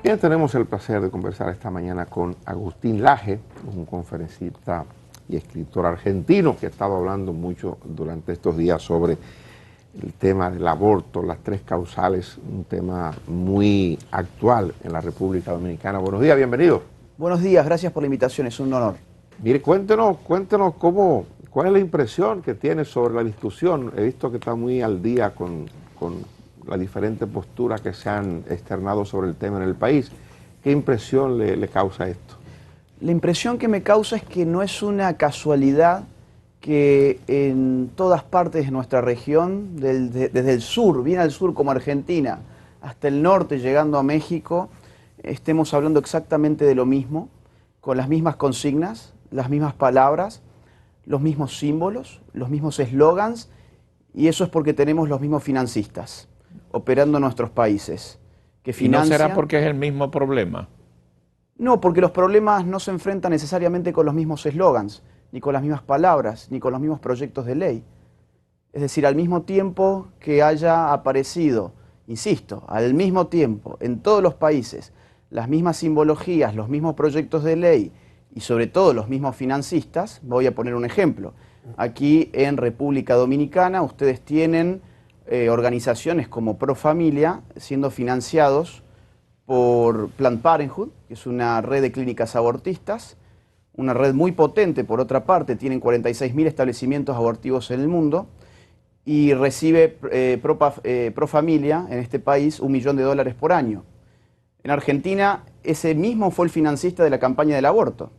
Bien, tenemos el placer de conversar esta mañana con Agustín Laje, un conferencista y escritor argentino que ha estado hablando mucho durante estos días sobre el tema del aborto, las tres causales, un tema muy actual en la República Dominicana. Buenos días, bienvenido. Buenos días, gracias por la invitación, es un honor. Mire, cuéntenos cuál es la impresión que tiene sobre la discusión. He visto que está muy al día con las diferentes posturas que se han externado sobre el tema en el país. ¿Qué impresión le causa esto? La impresión que me causa es que no es una casualidad que en todas partes de nuestra región, desde el sur, bien al sur como Argentina, hasta el norte llegando a México, estemos hablando exactamente de lo mismo, con las mismas consignas, las mismas palabras, los mismos símbolos, los mismos eslogans, y eso es porque tenemos los mismos financistas operando en nuestros países. Que financian... ¿Y no será porque es el mismo problema? No, porque los problemas no se enfrentan necesariamente con los mismos eslogans, ni con las mismas palabras, ni con los mismos proyectos de ley. Es decir, al mismo tiempo que haya aparecido, insisto, al mismo tiempo, en todos los países, las mismas simbologías, los mismos proyectos de ley y sobre todo los mismos financistas, voy a poner un ejemplo. Aquí en República Dominicana ustedes tienen organizaciones como Profamilia siendo financiados por Planned Parenthood, que es una red de clínicas abortistas, una red muy potente por otra parte, tienen 46.000 establecimientos abortivos en el mundo y recibe Profamilia en este país $1 millón por año. En Argentina ese mismo fue el financista de la campaña del aborto.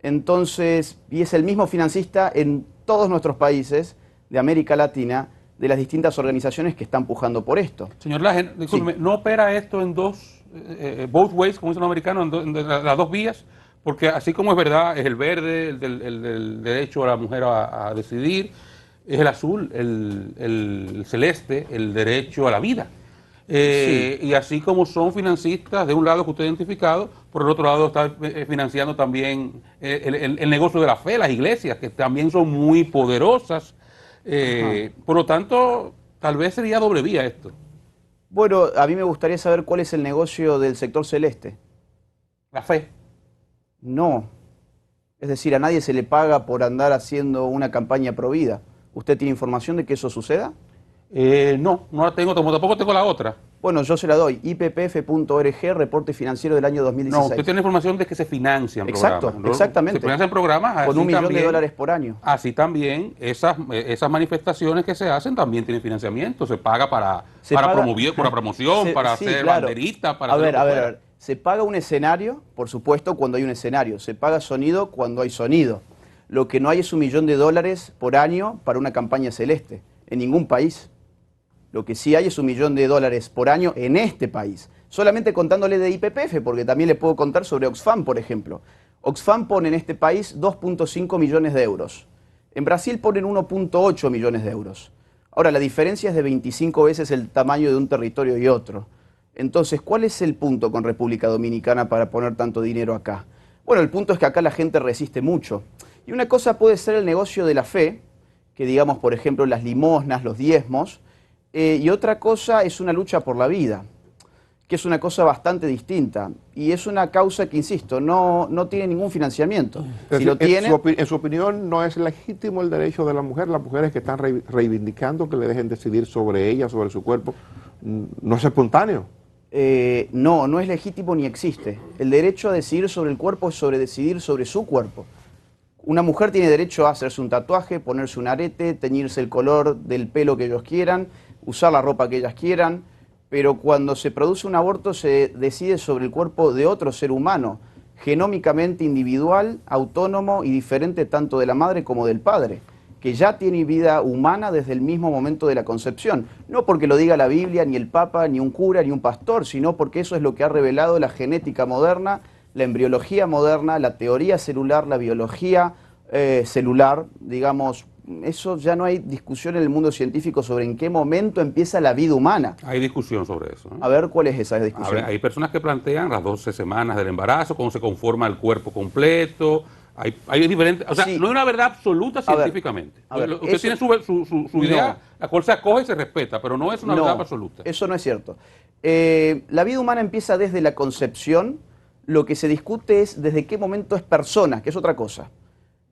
Entonces, y es el mismo financista en todos nuestros países de América Latina, de las distintas organizaciones que están pujando por esto. Señor Laje, discúlpeme, Sí. ¿no opera esto en both ways, como dicen los americanos, en las dos vías? Porque así como es verdad, es el verde, el del derecho a la mujer a decidir, es el azul, el celeste, el derecho a la vida. Sí. Y así como son financistas, de un lado que usted ha identificado, por el otro lado está financiando también el negocio de la fe, las iglesias, que también son muy poderosas. Por lo tanto, tal vez sería doble vía esto. Bueno, a mí me gustaría saber cuál es el negocio del sector celeste. La fe. No. Es decir, a nadie se le paga por andar haciendo una campaña pro vida. ¿Usted tiene información de que eso suceda? No la tengo, tampoco tengo la otra. Bueno, yo se la doy. ippf.org, reporte financiero del año 2016. No, usted tiene información de que se financian Exacto, programas, ¿no? exactamente. Se financian programas. Con así $1 millón por año. Así también, esas manifestaciones que se hacen también tienen financiamiento. Se paga para promoción, para hacer banderitas, para hacer a ver. Se paga un escenario, por supuesto, cuando hay un escenario. Se paga sonido cuando hay sonido. Lo que no hay es $1 millón por año para una campaña celeste. En ningún país. Lo que sí hay es $1 millón por año en este país. Solamente contándole de IPPF, porque también le puedo contar sobre Oxfam, por ejemplo. Oxfam pone en este país 2.5 millones de euros. En Brasil ponen 1.8 millones de euros. Ahora, la diferencia es de 25 veces el tamaño de un territorio y otro. Entonces, ¿cuál es el punto con República Dominicana para poner tanto dinero acá? Bueno, el punto es que acá la gente resiste mucho. Y una cosa puede ser el negocio de la fe, que digamos, por ejemplo, las limosnas, los diezmos, y otra cosa es una lucha por la vida, que es una cosa bastante distinta. Y es una causa que, insisto, no tiene ningún financiamiento. Si lo tiene... En su opinión, ¿no es legítimo el derecho de la mujer? Las mujeres que están reivindicando que le dejen decidir sobre ella, sobre su cuerpo, ¿no es espontáneo? No es legítimo ni existe. El derecho a decidir sobre el cuerpo es sobre decidir sobre su cuerpo. Una mujer tiene derecho a hacerse un tatuaje, ponerse un arete, teñirse el color del pelo que ellos quieran, usar la ropa que ellas quieran, pero cuando se produce un aborto se decide sobre el cuerpo de otro ser humano, genómicamente individual, autónomo y diferente tanto de la madre como del padre, que ya tiene vida humana desde el mismo momento de la concepción. No porque lo diga la Biblia, ni el Papa, ni un cura, ni un pastor, sino porque eso es lo que ha revelado la genética moderna, la embriología moderna, la teoría celular, la biología celular, digamos. Eso ya no hay discusión en el mundo científico sobre en qué momento empieza la vida humana. Hay discusión sobre eso, ¿no? A ver, ¿cuál es esa discusión? Hay personas que plantean las 12 semanas del embarazo, cómo se conforma el cuerpo completo. Hay diferentes, o sea, Sí. no hay una verdad absoluta A ver, científicamente. a ver, Usted eso- tiene su idea, No. la cual se acoge y se respeta, pero no es una verdad absoluta. Eso no es cierto. La vida humana empieza desde la concepción. Lo que se discute es desde qué momento es persona, que es otra cosa.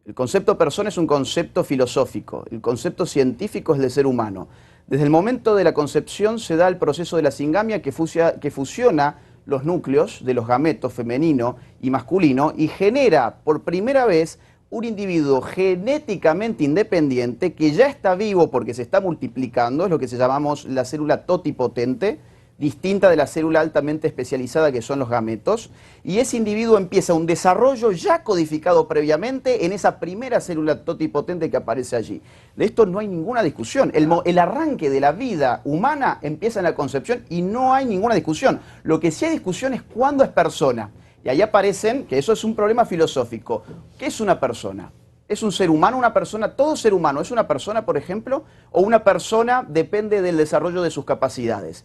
El concepto persona es un concepto filosófico. El concepto científico es de ser humano. Desde el momento de la concepción se da el proceso de la singamia que fusiona los núcleos de los gametos femenino y masculino y genera por primera vez un individuo genéticamente independiente que ya está vivo porque se está multiplicando, es lo que se llamamos la célula totipotente, distinta de la célula altamente especializada que son los gametos, y ese individuo empieza un desarrollo ya codificado previamente en esa primera célula totipotente que aparece allí. De esto no hay ninguna discusión. El arranque de la vida humana empieza en la concepción y no hay ninguna discusión. Lo que sí hay discusión es cuándo es persona. Y ahí aparecen, que eso es un problema filosófico. ¿Qué es una persona? ¿Es un ser humano, una persona? ¿Todo ser humano es una persona, por ejemplo? ¿O una persona depende del desarrollo de sus capacidades?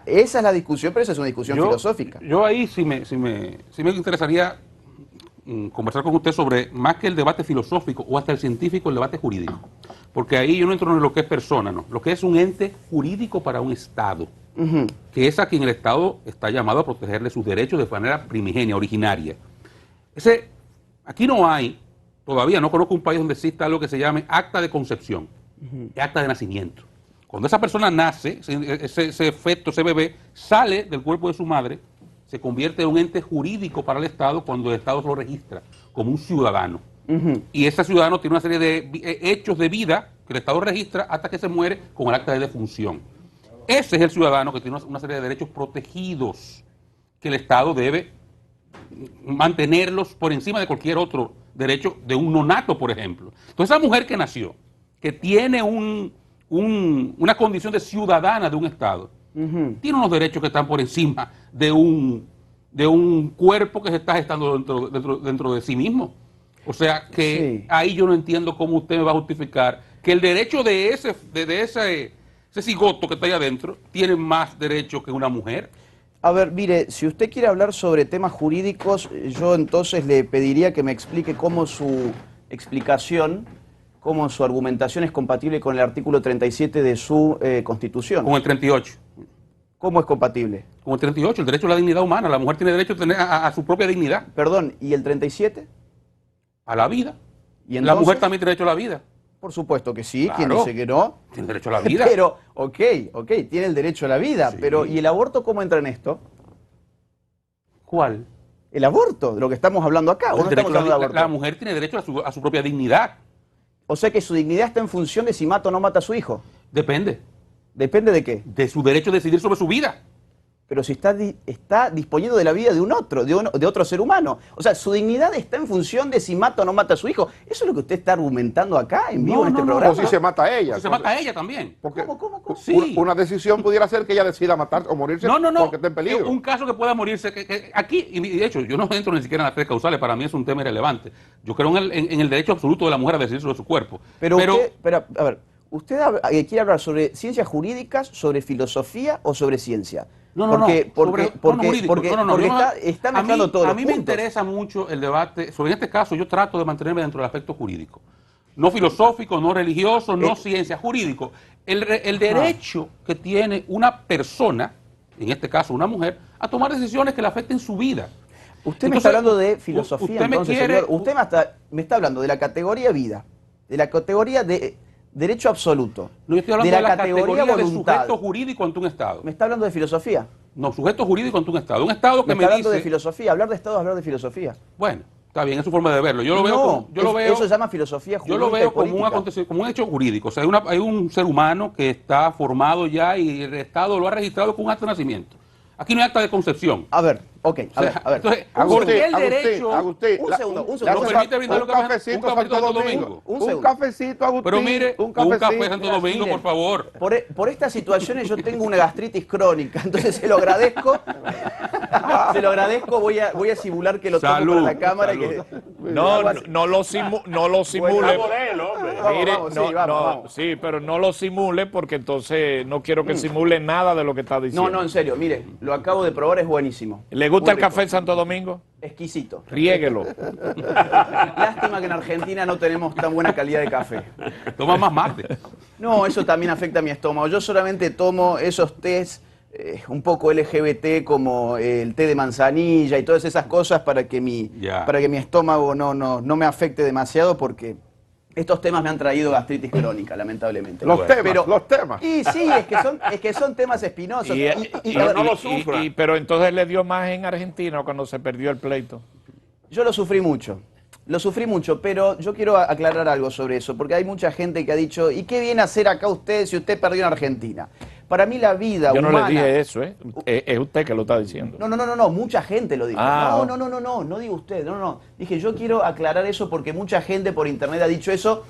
Esa es la discusión, pero esa es una discusión filosófica. Yo ahí sí me interesaría conversar con usted sobre, más que el debate filosófico o hasta el científico, el debate jurídico. Porque ahí yo no entro en lo que es persona, no. Lo que es un ente jurídico para un Estado, que es a quien el Estado está llamado a protegerle sus derechos de manera primigenia, originaria. Aquí no hay, todavía no conozco un país donde exista algo que se llame acta de concepción, acta de nacimiento. Cuando esa persona nace, ese feto, ese bebé, sale del cuerpo de su madre, se convierte en un ente jurídico para el Estado cuando el Estado lo registra como un ciudadano. Y ese ciudadano tiene una serie de hechos de vida que el Estado registra hasta que se muere con el acta de defunción. Ese es el ciudadano que tiene una serie de derechos protegidos que el Estado debe mantenerlos por encima de cualquier otro derecho de un nonato, por ejemplo. Entonces, esa mujer que nació, que tiene una condición de ciudadana de un Estado, tiene unos derechos que están por encima de un cuerpo que se está gestando dentro de sí mismo. O sea que ahí yo no entiendo cómo usted me va a justificar que el derecho de ese cigoto que está ahí adentro tiene más derechos que una mujer. A ver, mire, si usted quiere hablar sobre temas jurídicos, yo entonces le pediría que me explique cómo su explicación, cómo su argumentación es compatible con el artículo 37 de su Constitución. Con el 38. ¿Cómo es compatible? Con el 38, el derecho a la dignidad humana. La mujer tiene derecho a tener a su propia dignidad. Perdón, ¿y el 37? A la vida. ¿Y La entonces? mujer también tiene derecho a la vida. Por supuesto que sí, ¿quién Claro. dice que no? Tiene derecho a la vida. Pero, ok, tiene el derecho a la vida, Sí. pero ¿y el aborto cómo entra en esto? ¿Cuál? El aborto, de lo que estamos hablando acá, ¿o no El derecho estamos hablando de la aborto? mujer tiene derecho a su propia dignidad. O sea que su dignidad está en función de si mata o no mata a su hijo. Depende ¿Depende de qué? de su derecho a decidir sobre su vida. Pero si está disponiendo de la vida de un otro, de otro ser humano. O sea, su dignidad está en función de si mata o no mata a su hijo. ¿Eso es lo que usted está argumentando acá en vivo en este programa? O si se mata a ella. Se mata a ella también. Porque ¿Cómo? Sí. una decisión pudiera ser que ella decida matar o morirse No. porque está en peligro. Un caso que pueda morirse. Aquí, y de hecho, yo no entro ni siquiera en las tres causales, para mí es un tema irrelevante. Yo creo en el derecho absoluto de la mujer a decidir sobre su cuerpo. Pero a ver, ¿usted quiere hablar sobre ciencias jurídicas, sobre filosofía o sobre ciencia? Porque está mezclando todos los A mí me puntos. interesa mucho el debate. En este caso, yo trato de mantenerme dentro del aspecto jurídico. No filosófico, no religioso, no ciencia, jurídico. El derecho que tiene una persona, en este caso una mujer, a tomar decisiones que le afecten su vida. Usted me está hablando de filosofía, entonces, señor. Usted me está hablando de la categoría vida, de la categoría de derecho absoluto, No, yo estoy hablando de la categoría de voluntad. sujeto jurídico ante un Estado. Me está hablando de filosofía. No, sujeto jurídico ante un Estado. Un Estado que Me me está hablando de dice... filosofía. Hablar de Estado es hablar de filosofía. Bueno, está bien, es su forma de verlo. Yo lo veo... Eso se llama filosofía jurídica. Yo lo veo y como un política. acontecimiento, como un hecho jurídico. O sea, hay un ser humano que está formado ya y el Estado lo ha registrado con un acta de nacimiento. Aquí no hay acta de concepción. A ver, ok, a ver. Entonces, Agustín, ¿por qué el derecho? Agustín, Un segundo. ¿Lo permite brindar un cafecito Santo Domingo. Un Un segundo. cafecito, Agustín. Pero mire, un café Santo Domingo, Miren, por favor. Por estas situaciones yo tengo una gastritis crónica, entonces se lo agradezco. Se lo agradezco, voy a simular que lo tomo Salud, para la cámara. salud. Y que, No lo simule. Mire, vamos, sí, no, vamos. sí, pero no lo simule porque entonces no quiero que simule nada de lo que está diciendo. No, en serio, mire, lo acabo de probar, es buenísimo. ¿Le gusta Muy el rico. café Santo Domingo? Exquisito. Riéguelo. Lástima que en Argentina no tenemos tan buena calidad de café. Toma más mate. No, eso también afecta a mi estómago. Yo solamente tomo esos tés un poco LGBT como el té de manzanilla y todas esas cosas para que mi estómago no me afecte demasiado porque estos temas me han traído gastritis crónica, lamentablemente. Los temas. Y sí, es que son temas espinosos. no lo sufra. Pero entonces le dio más en Argentina cuando se perdió el pleito. Yo lo sufrí mucho, pero yo quiero aclarar algo sobre eso, porque hay mucha gente que ha dicho, ¿y qué viene a hacer acá usted si usted perdió en Argentina? Para mí la vida Yo no humana... le dije eso, ¿eh? Es usted que lo está diciendo. No, mucha gente lo dijo. Ah, No digo usted, no. Dije, yo quiero aclarar eso porque mucha gente por internet ha dicho eso.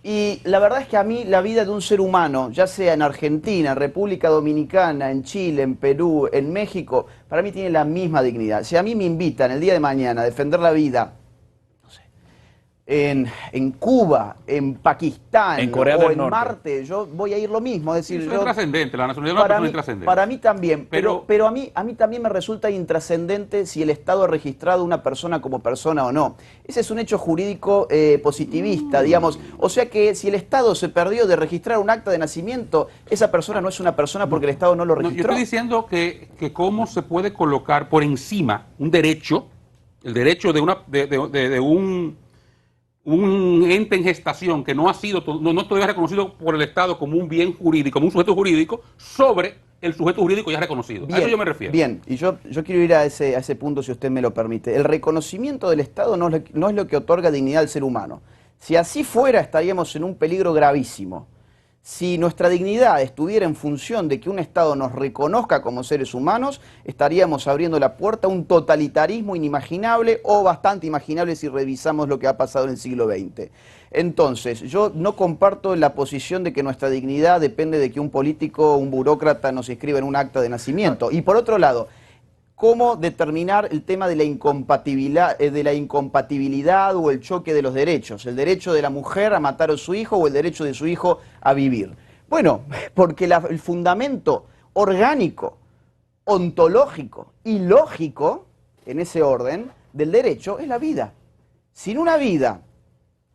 Y la verdad es que a mí la vida de un ser humano, ya sea en Argentina, en República Dominicana, en Chile, en Perú, en México, para mí tiene la misma dignidad. Si a mí me invitan el día de mañana a defender la vida, no sé, en Cuba, en Pakistán En Corea o del en Norte. Marte, yo voy a ir lo mismo. Es decir, Eso yo, es trascendente, la nacionalidad de una persona es trascendente. para mí también, Pero- pero a mí también me resulta intrascendente si el Estado ha registrado una persona como persona o no. Ese es un hecho jurídico positivista, digamos. O sea que si el Estado se perdió de registrar un acta de nacimiento, esa persona no es una persona porque el Estado no lo No, yo registró. estoy diciendo que cómo se puede colocar por encima un derecho, el derecho de un ente en gestación que no ha sido, no todavía reconocido por el Estado como un bien jurídico, como un sujeto jurídico, sobre el sujeto jurídico ya reconocido. A eso yo me refiero. Bien, y yo quiero ir a ese punto si usted me lo permite. El reconocimiento del Estado no es lo que otorga dignidad al ser humano. Si así fuera, estaríamos en un peligro gravísimo. Si nuestra dignidad estuviera en función de que un Estado nos reconozca como seres humanos, estaríamos abriendo la puerta a un totalitarismo inimaginable o bastante imaginable si revisamos lo que ha pasado en el siglo XX. Entonces, yo no comparto la posición de que nuestra dignidad depende de que un político o un burócrata nos inscriba en un acta de nacimiento. Y por otro lado, ¿cómo determinar el tema de la incompatibilidad o el choque de los derechos? ¿El derecho de la mujer a matar a su hijo o el derecho de su hijo a vivir? Bueno, porque el fundamento orgánico, ontológico y lógico, en ese orden, del derecho es la vida. Sin una vida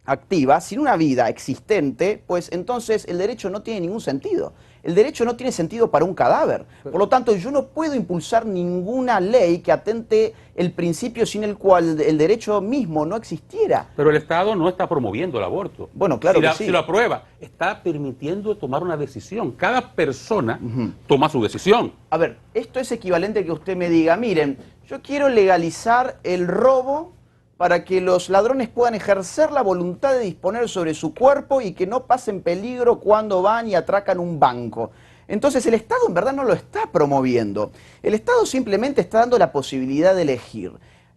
activa, sin una vida existente, pues entonces el derecho no tiene ningún sentido. El derecho no tiene sentido para un cadáver. Por lo tanto, yo no puedo impulsar ninguna ley que atente el principio sin el cual el derecho mismo no existiera. Pero el Estado no está promoviendo el aborto. Bueno, claro que sí. Si lo aprueba, está permitiendo tomar una decisión. Cada persona toma su decisión. A ver, esto es equivalente a que usted me diga, miren, yo quiero legalizar el robo para que los ladrones puedan ejercer la voluntad de disponer sobre su cuerpo y que no pasen peligro cuando van y atracan un banco. Entonces el Estado en verdad no lo está promoviendo. El Estado simplemente está dando la posibilidad de elegir.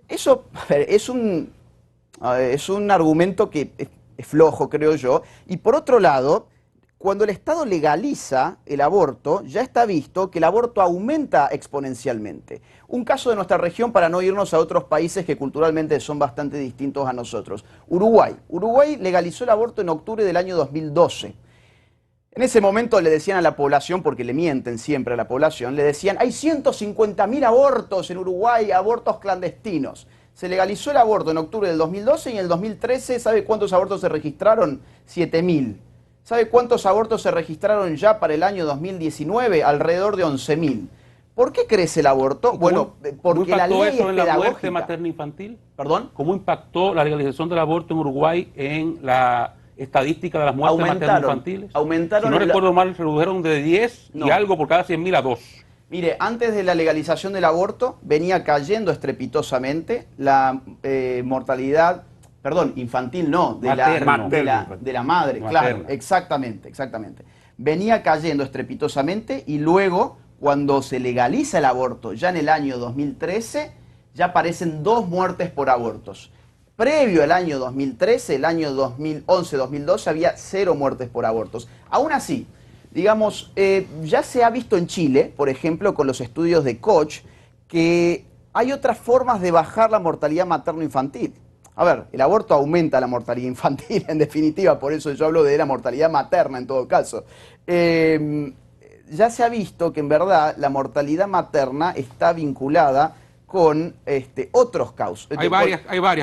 Eso a ver, es un argumento que es flojo, creo yo. Y por otro lado, cuando el Estado legaliza el aborto, ya está visto que el aborto aumenta exponencialmente. Un caso de nuestra región, para no irnos a otros países que culturalmente son bastante distintos a nosotros. Uruguay. Uruguay legalizó el aborto en octubre del año 2012. En ese momento le decían a la población, porque le mienten siempre a la población, le decían, hay 150.000 abortos en Uruguay, abortos clandestinos. Se legalizó el aborto en octubre del 2012 y en el 2013, ¿sabe cuántos abortos se registraron? 7.000. ¿Sabe cuántos abortos se registraron ya para el año 2019? Alrededor de 11.000. ¿Por qué crece el aborto? Bueno, porque la ley es eso en la muerte pedagógica. materno-infantil? ¿Perdón? ¿Cómo impactó la legalización del aborto en Uruguay en la estadística de las muertes materno-infantiles? Aumentaron. Si no recuerdo mal, se redujeron de 10 y algo por cada 100.000 a 2. Mire, antes de la legalización del aborto venía cayendo estrepitosamente la mortalidad, perdón, infantil no, de la madre, Materna. claro, exactamente. Venía cayendo estrepitosamente y luego, cuando se legaliza el aborto, ya en el año 2013, ya aparecen 2 muertes por abortos. Previo al año 2013, el año 2011-2012, había 0 muertes por abortos. Aún así, digamos, ya se ha visto en Chile, por ejemplo, con los estudios de Koch, que hay otras formas de bajar la mortalidad materno-infantil. A ver, el aborto aumenta la mortalidad infantil, en definitiva, por eso yo hablo de la mortalidad materna en todo caso. Ya se ha visto que en verdad la mortalidad materna está vinculada con otros causas. Hay varias.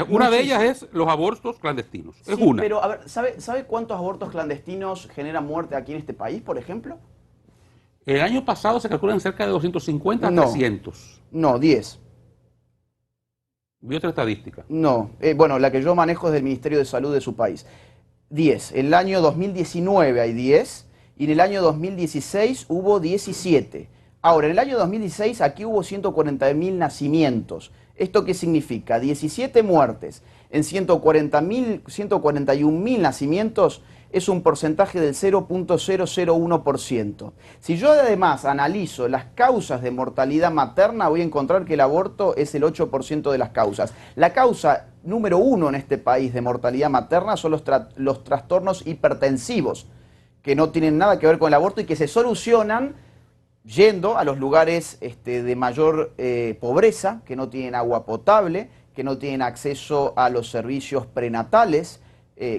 Una de ellas es los abortos clandestinos. Es Sí, una. pero a ver, ¿sabe cuántos abortos clandestinos generan muerte aquí en este país, por ejemplo? El año pasado se calculan cerca de 250 a No. 300. No, 10. Vi otra estadística. No, bueno, la que yo manejo es del Ministerio de Salud de su país. 10. En el año 2019 hay 10 y en el año 2016 hubo 17. Ahora, en el año 2016 aquí hubo 140.000 nacimientos. ¿Esto qué significa? 17 muertes en 141.000 nacimientos es un porcentaje del 0.001%. Si yo además analizo las causas de mortalidad materna, voy a encontrar que el aborto es el 8% de las causas. La causa número 1 en este país de mortalidad materna son los trastornos hipertensivos, que no tienen nada que ver con el aborto y que se solucionan yendo a los lugares de mayor pobreza, que no tienen agua potable, que no tienen acceso a los servicios prenatales,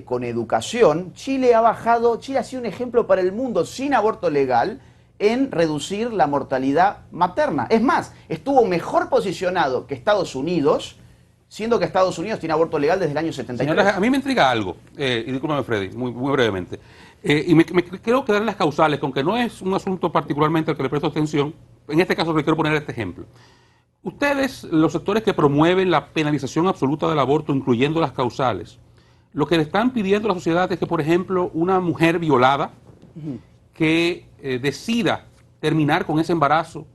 con educación. Chile ha sido un ejemplo para el mundo sin aborto legal en reducir la mortalidad materna. Es más, estuvo mejor posicionado que Estados Unidos, siendo que Estados Unidos tiene aborto legal desde el año 73. Señora, a mí me intriga algo, y discúlpame Freddy, muy brevemente, y me quiero quedar en las causales, aunque no es un asunto particularmente al que le presto atención, en este caso le quiero poner este ejemplo. Ustedes, los sectores que promueven la penalización absoluta del aborto, incluyendo las causales, lo que le están pidiendo a la sociedad es que, por ejemplo, una mujer violada que decida terminar con ese embarazo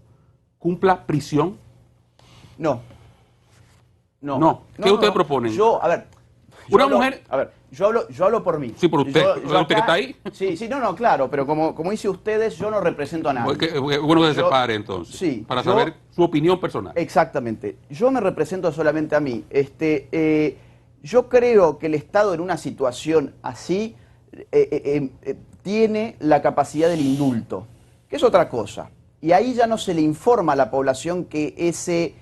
cumpla prisión. No. ¿Qué ustedes proponen? Yo hablo por mí. Sí, por usted. ¿Usted que está ahí? Sí, claro, pero como dice ustedes, yo no represento a nadie. Bueno, que se separe entonces, sí, para saber su opinión personal. Exactamente. Yo me represento solamente a mí. Yo creo que el Estado en una situación así tiene la capacidad del indulto, que es otra cosa. Y ahí ya no se le informa a la población que ese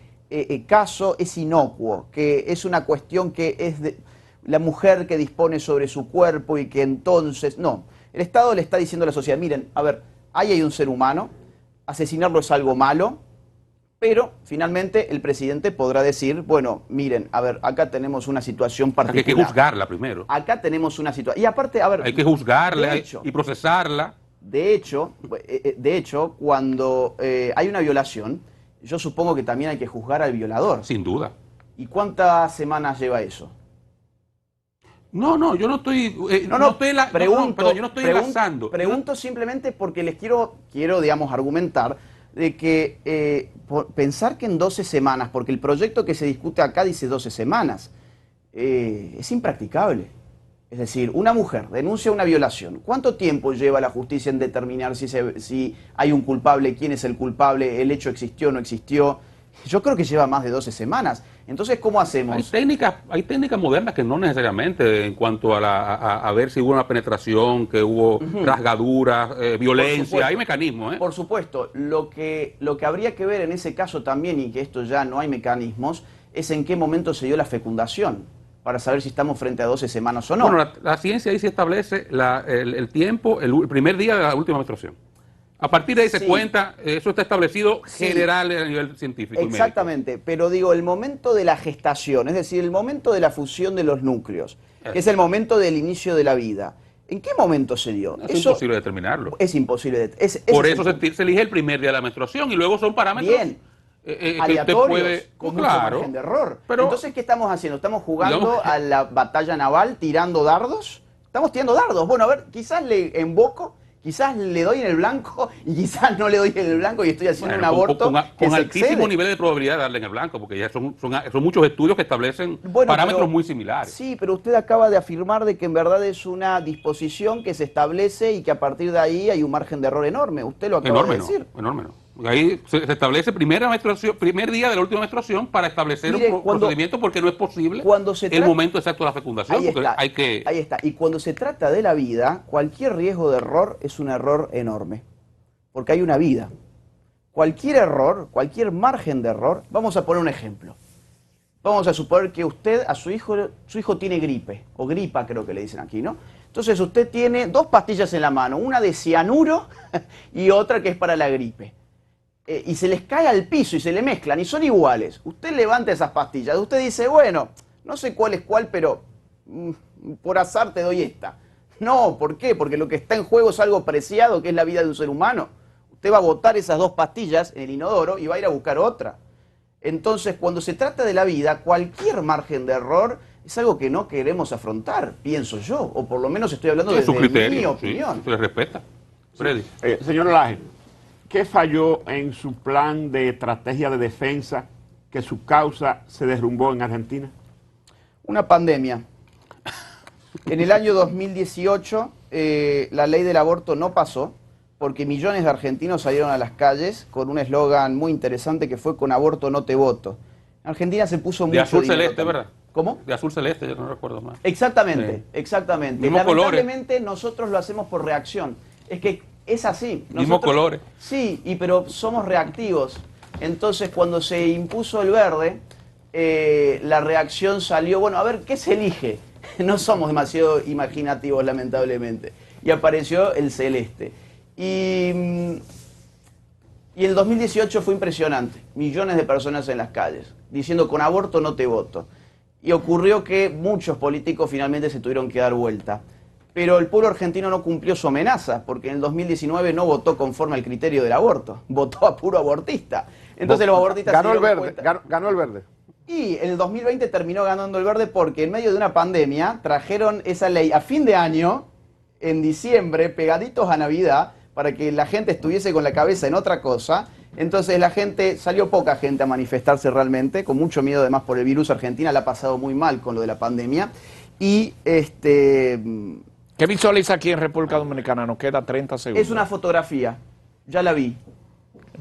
caso es inocuo, que es una cuestión que es de la mujer que dispone sobre su cuerpo y que entonces... No, el Estado le está diciendo a la sociedad, miren, a ver, ahí hay un ser humano, asesinarlo es algo malo, pero finalmente el presidente podrá decir, bueno, miren, a ver, acá tenemos una situación particular. Hay que juzgarla primero. Acá tenemos una situación... Y aparte, a ver... Hay que juzgarla y procesarla. De hecho, cuando hay una violación, yo supongo que también hay que juzgar al violador. Sin duda. ¿Y cuántas semanas lleva eso? No, yo no estoy... yo no estoy enlazando. Pregunto simplemente porque les quiero, digamos, argumentar de que pensar que en 12 semanas, porque el proyecto que se discute acá dice 12 semanas, es impracticable. Es decir, una mujer denuncia una violación. ¿Cuánto tiempo lleva la justicia en determinar si hay un culpable, quién es el culpable, el hecho existió o no existió? Yo creo que lleva más de 12 semanas. Entonces, ¿cómo hacemos? Hay técnicas modernas que no necesariamente en cuanto a ver si hubo una penetración, que hubo rasgaduras, violencia, hay mecanismos. Por supuesto. Lo que habría que ver en ese caso también, y que esto ya no hay mecanismos, es en qué momento se dio la fecundación, para saber si estamos frente a 12 semanas o no. Bueno, la ciencia ahí se establece el tiempo, el primer día de la última menstruación. A partir de ahí se cuenta, eso está establecido general a nivel científico. Exactamente, pero digo, el momento de la gestación, es decir, el momento de la fusión de los núcleos, que es el momento del inicio de la vida, ¿en qué momento se dio? Es imposible determinarlo. Es imposible. Por eso se elige el primer día de la menstruación y luego son parámetros... Bien. Aleatorios, con mucho margen de error. Pero, entonces, ¿qué estamos haciendo? ¿Estamos jugando a la batalla naval tirando dardos? Estamos tirando dardos. Bueno, a ver, quizás le emboco, quizás le doy en el blanco y quizás no le doy en el blanco y estoy haciendo un aborto con altísimo nivel de probabilidad de darle en el blanco, porque ya son muchos estudios que establecen parámetros muy similares. Sí, pero usted acaba de afirmar de que en verdad es una disposición que se establece y que a partir de ahí hay un margen de error enorme. Usted lo acaba de decir. Enorme. Ahí se establece primer día de la última menstruación para establecer un procedimiento, porque no es posible el momento exacto de la fecundación. Ahí está. Y cuando se trata de la vida, cualquier riesgo de error es un error enorme. Porque hay una vida. Cualquier error, cualquier margen de error, vamos a poner un ejemplo. Vamos a suponer que usted a su hijo tiene gripe, o gripa creo que le dicen aquí, ¿no? Entonces usted tiene 2 pastillas en la mano, una de cianuro y otra que es para la gripe. Y se les cae al piso y se le mezclan y son iguales. Usted levanta esas pastillas, usted dice, bueno, no sé cuál es cuál, pero por azar te doy esta. No, ¿por qué? Porque lo que está en juego es algo preciado, que es la vida de un ser humano. Usted va a botar esas 2 pastillas en el inodoro y va a ir a buscar otra. Entonces, cuando se trata de la vida, cualquier margen de error es algo que no queremos afrontar, pienso yo, o por lo menos estoy hablando Es su desde criterio, mi opinión. sí, se le respeta. Freddy. Señor Laje, ¿qué falló en su plan de estrategia de defensa que su causa se derrumbó en Argentina? Una pandemia. En el año 2018 la ley del aborto no pasó porque millones de argentinos salieron a las calles con un eslogan muy interesante que fue "con aborto no te voto". En Argentina se puso mucho De azul dinero celeste, también. ¿verdad? ¿Cómo? De azul celeste, yo no recuerdo más. Exactamente, Sí. exactamente. Mismos Lamentablemente nosotros lo hacemos por reacción. Es que es así. Mismos colores. Sí, pero somos reactivos. Entonces cuando se impuso el verde, la reacción salió, bueno, a ver, ¿qué se elige? No somos demasiado imaginativos, lamentablemente. Y apareció el celeste. Y el 2018 fue impresionante. Millones de personas en las calles, diciendo "con aborto no te voto". Y ocurrió que muchos políticos finalmente se tuvieron que dar vuelta. Pero el pueblo argentino no cumplió su amenaza, porque en el 2019 no votó conforme al criterio del aborto, votó a puro abortista. Entonces los abortistas ganó se el dieron verde, cuenta. ganó el verde. Y en el 2020 terminó ganando el verde porque en medio de una pandemia trajeron esa ley a fin de año, en diciembre, pegaditos a Navidad, para que la gente estuviese con la cabeza en otra cosa. Entonces la gente, salió poca gente a manifestarse realmente, con mucho miedo además por el virus. Argentina la ha pasado muy mal con lo de la pandemia. Y ¿Qué visualiza aquí en República Dominicana? Nos queda 30 segundos. es una fotografía, ya la vi.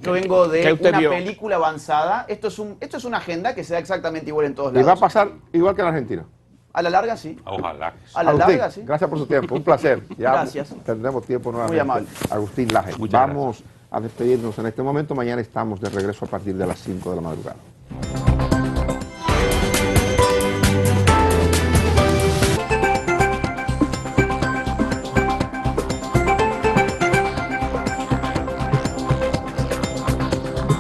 Yo vengo ¿Qué de usted una vio? película avanzada. Esto es una agenda que se da exactamente igual en todos Y va a lados. pasar igual que en Argentina. A la larga, sí. Ojalá. que sí. A la Agustín, larga, sí. gracias por su tiempo, un placer. Ya Gracias. tendremos tiempo nuevamente. amable. Agustín Laje. Muchas Vamos a despedirnos en este momento. Mañana estamos de regreso a partir de las 5 de la madrugada.